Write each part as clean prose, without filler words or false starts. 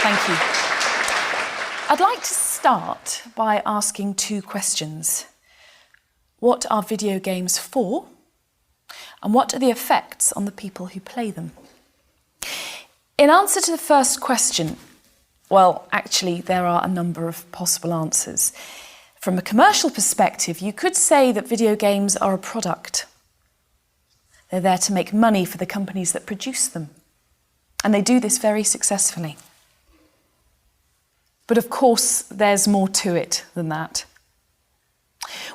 Thank you. I'd like to start by asking two questions. What are video games for? And what are the effects on the people who play them? In answer to the first question, well, actually, there are a number of possible answers. From a commercial perspective, you could say that video games are a product. They're there to make money for the companies that produce them. And they do this very successfully. But of course, there's more to it than that.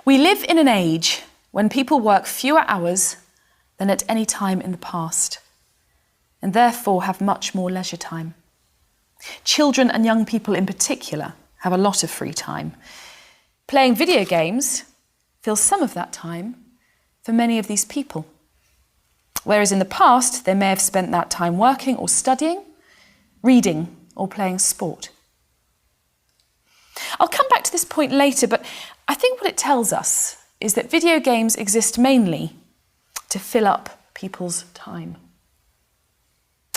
We live in an age when people work fewer hours than at any time in the past, and therefore have much more leisure time. Children and young people in particular have a lot of free time. Playing video games fills some of that time for many of these people. Whereas in the past, they may have spent that time working or studying, reading or playing sport. I'll come back to this point later, but I think what it tells us is that video games exist mainly to fill up people's time.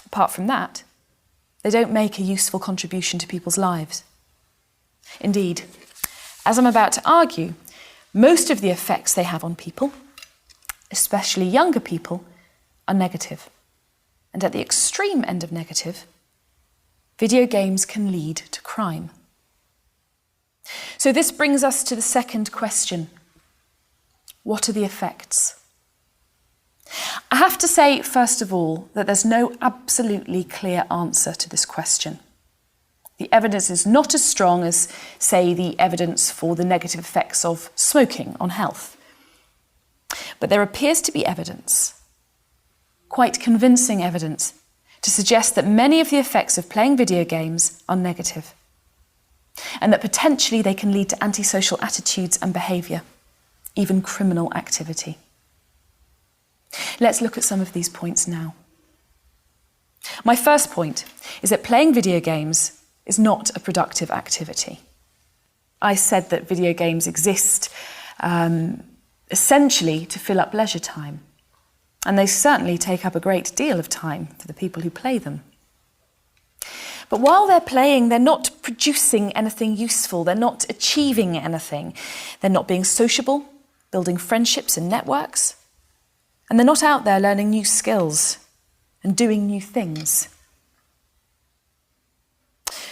Apart from that, they don't make a useful contribution to people's lives. Indeed, as I'm about to argue, most of the effects they have on people, especially younger people, are negative. And at the extreme end of negative, video games can lead to crime. So this brings us to the second question. What are the effects? I have to say, first of all, that there's no absolutely clear answer to this question. The evidence is not as strong as, say, the evidence for the negative effects of smoking on health. But there appears to be evidence, quite convincing evidence, to suggest that many of the effects of playing video games are negative, and that potentially they can lead to antisocial attitudes and behaviour, even criminal activity. Let's look at some of these points now. My first point is that playing video games is not a productive activity. I said that video games exist essentially to fill up leisure time, and they certainly take up a great deal of time for the people who play them. But while they're playing, they're not producing anything useful, they're not achieving anything, they're not being sociable, building friendships and networks, and they're not out there learning new skills and doing new things.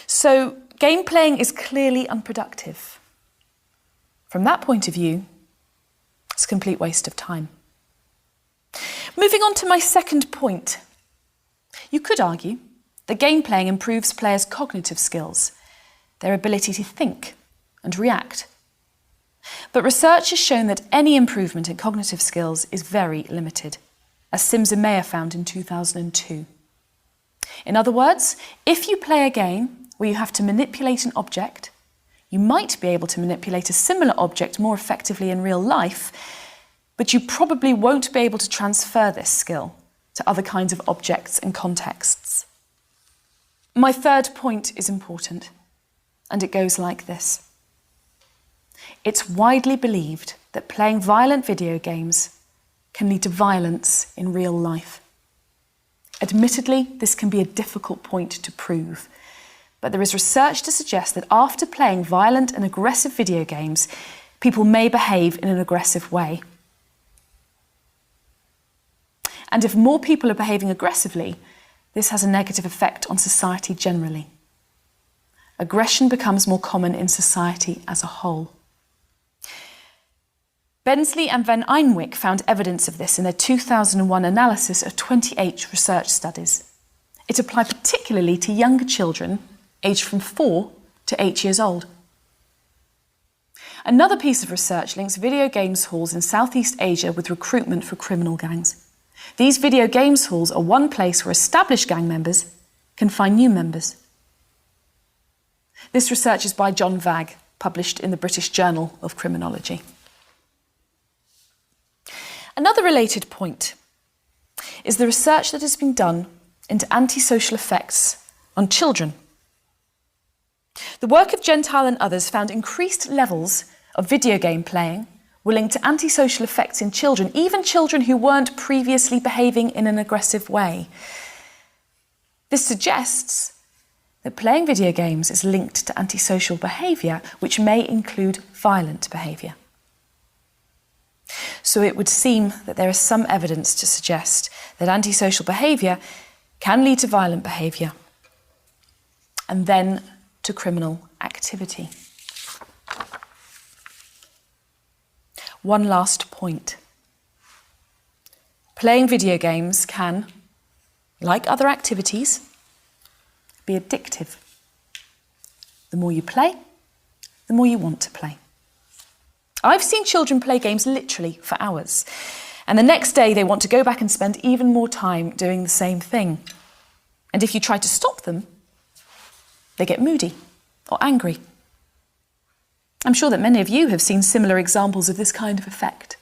So game playing is clearly unproductive. From that point of view, it's a complete waste of time. Moving on to my second point, you could argue that game playing improves players' cognitive skills, their ability to think and react. But research has shown that any improvement in cognitive skills is very limited, as Sims-Meyer found in 2002. In other words, if you play a game where you have to manipulate an object, you might be able to manipulate a similar object more effectively in real life, but you probably won't be able to transfer this skill to other kinds of objects and contexts. My third point is important, and it goes like this. It's widely believed that playing violent video games can lead to violence in real life. Admittedly, this can be a difficult point to prove, but there is research to suggest that after playing violent and aggressive video games, people may behave in an aggressive way. And if more people are behaving aggressively, this has a negative effect on society generally. Aggression becomes more common in society as a whole. Bensley and Van Einwick found evidence of this in their 2001 analysis of 28 research studies. It applied particularly to younger children aged from 4 to 8 years old. Another piece of research links video games halls in Southeast Asia with recruitment for criminal gangs. These video games halls are one place where established gang members can find new members. This research is by John Vagg, published in the British Journal of Criminology. Another related point is the research that has been done into antisocial effects on children. The work of Gentile and others found increased levels of video game playing were linked to antisocial effects in children, even children who weren't previously behaving in an aggressive way. This suggests that playing video games is linked to antisocial behaviour, which may include violent behaviour. So it would seem that there is some evidence to suggest that antisocial behaviour can lead to violent behaviour and then to criminal activity. One last point. Playing video games can, like other activities, be addictive. The more you play, the more you want to play. I've seen children play games literally for hours, and the next day they want to go back and spend even more time doing the same thing. And if you try to stop them, they get moody or angry. I'm sure that many of you have seen similar examples of this kind of effect.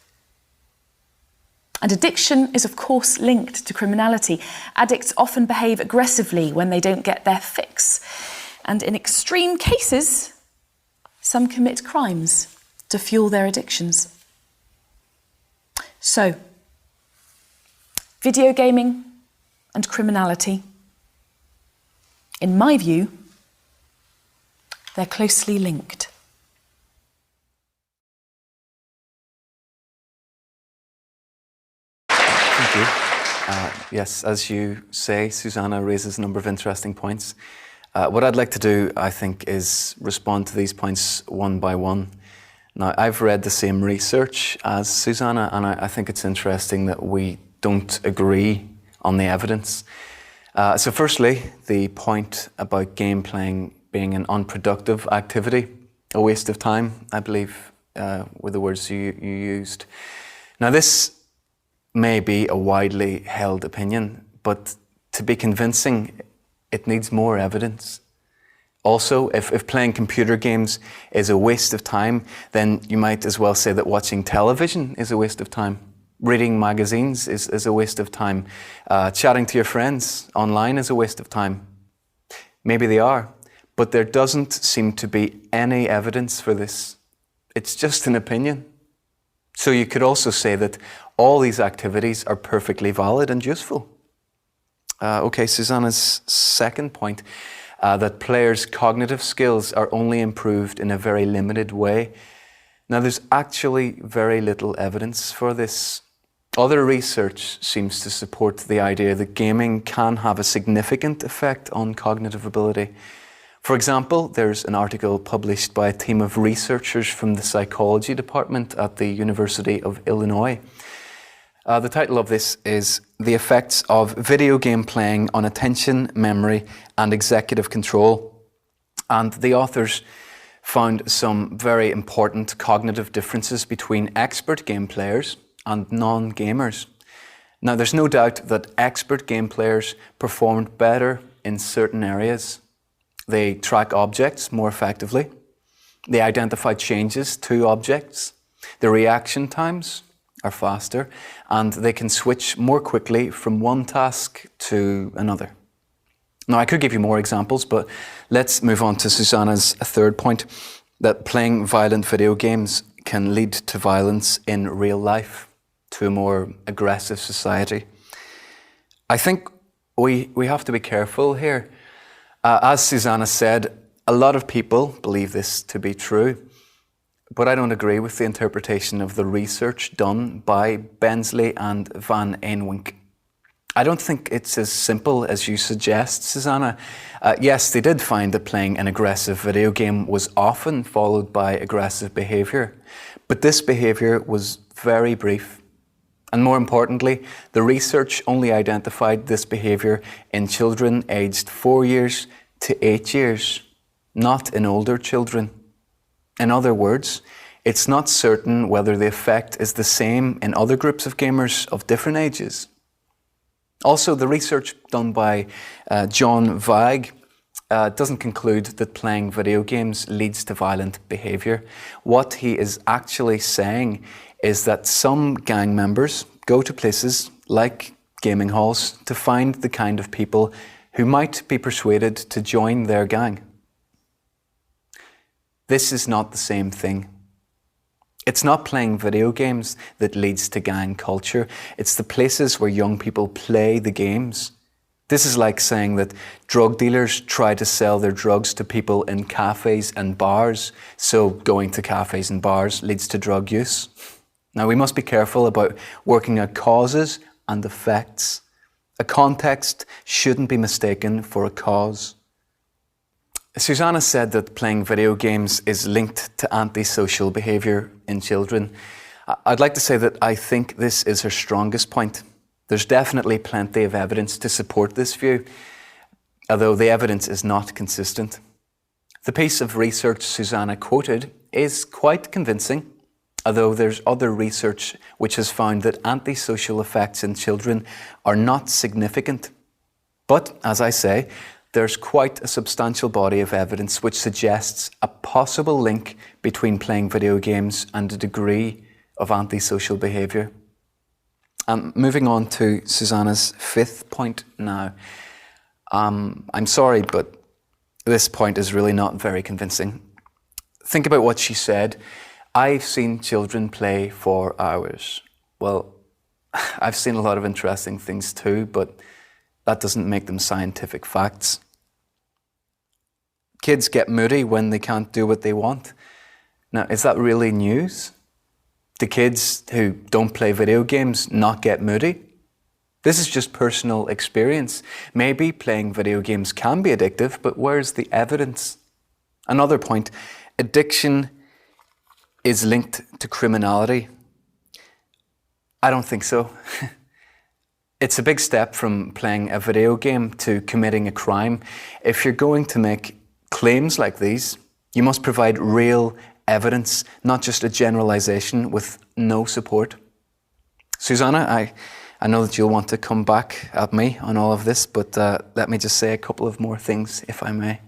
And addiction is of course linked to criminality. Addicts often behave aggressively when they don't get their fix. And in extreme cases, some commit crimes to fuel their addictions. So, video gaming and criminality, in my view, they're closely linked. Thank you. Yes, as you say, Susanna raises a number of interesting points. What I'd like to do, I think, is respond to these points one by one. Now, I've read the same research as Susanna, and I think it's interesting that we don't agree on the evidence. So firstly, the point about game playing being an unproductive activity, a waste of time, I believe were the words you used. Now, this may be a widely held opinion, but to be convincing, it needs more evidence. Also, if playing computer games is a waste of time, then you might as well say that watching television is a waste of time. Reading magazines is a waste of time. Chatting to your friends online is a waste of time. Maybe they are, but there doesn't seem to be any evidence for this. It's just an opinion. So you could also say that all these activities are perfectly valid and useful. Okay, Susanna's second point, that players' cognitive skills are only improved in a very limited way. Now, there's actually very little evidence for this. Other research seems to support the idea that gaming can have a significant effect on cognitive ability. For example, there's an article published by a team of researchers from the psychology department at the University of Illinois. The title of this is The Effects of Video Game Playing on Attention, Memory and Executive Control. And the authors found some very important cognitive differences between expert game players and non-gamers. Now, there's no doubt that expert game players performed better in certain areas. They track objects more effectively. They identify changes to objects. Their reaction times are faster, and they can switch more quickly from one task to another. Now, I could give you more examples, but let's move on to Susanna's third point, that playing violent video games can lead to violence in real life, to a more aggressive society. I think we have to be careful here. As Susanna said, a lot of people believe this to be true, but I don't agree with the interpretation of the research done by Bensley and Van Eenwijk. I don't think it's as simple as you suggest, Susanna. Yes, they did find that playing an aggressive video game was often followed by aggressive behaviour, but this behaviour was very brief. And more importantly, the research only identified this behaviour in children aged 4 years to 8 years, not in older children. In other words, it's not certain whether the effect is the same in other groups of gamers of different ages. Also, the research done by John Vaig doesn't conclude that playing video games leads to violent behaviour. What he is actually saying is that some gang members go to places like gaming halls to find the kind of people who might be persuaded to join their gang. This is not the same thing. It's not playing video games that leads to gang culture. It's the places where young people play the games. This is like saying that drug dealers try to sell their drugs to people in cafes and bars, so going to cafes and bars leads to drug use. Now, we must be careful about working out causes and effects. A context shouldn't be mistaken for a cause. Susanna said that playing video games is linked to antisocial behaviour in children. I'd like to say that I think this is her strongest point. There's definitely plenty of evidence to support this view, although the evidence is not consistent. The piece of research Susanna quoted is quite convincing, although there's other research which has found that antisocial effects in children are not significant. But, as I say, there's quite a substantial body of evidence which suggests a possible link between playing video games and a degree of antisocial behaviour. Moving on to Susanna's fifth point now. I'm sorry, but this point is really not very convincing. Think about what she said. I've seen children play for hours. Well, I've seen a lot of interesting things too, but that doesn't make them scientific facts. Kids get moody when they can't do what they want. Now, is that really news? Do kids who don't play video games not get moody? This is just personal experience. Maybe playing video games can be addictive, but where's the evidence? Another point, addiction is linked to criminality. I don't think so. It's a big step from playing a video game to committing a crime. If you're going to make claims like these, you must provide real evidence, not just a generalization with no support. Susanna, I know that you'll want to come back at me on all of this, but let me just say a couple of more things, if I may.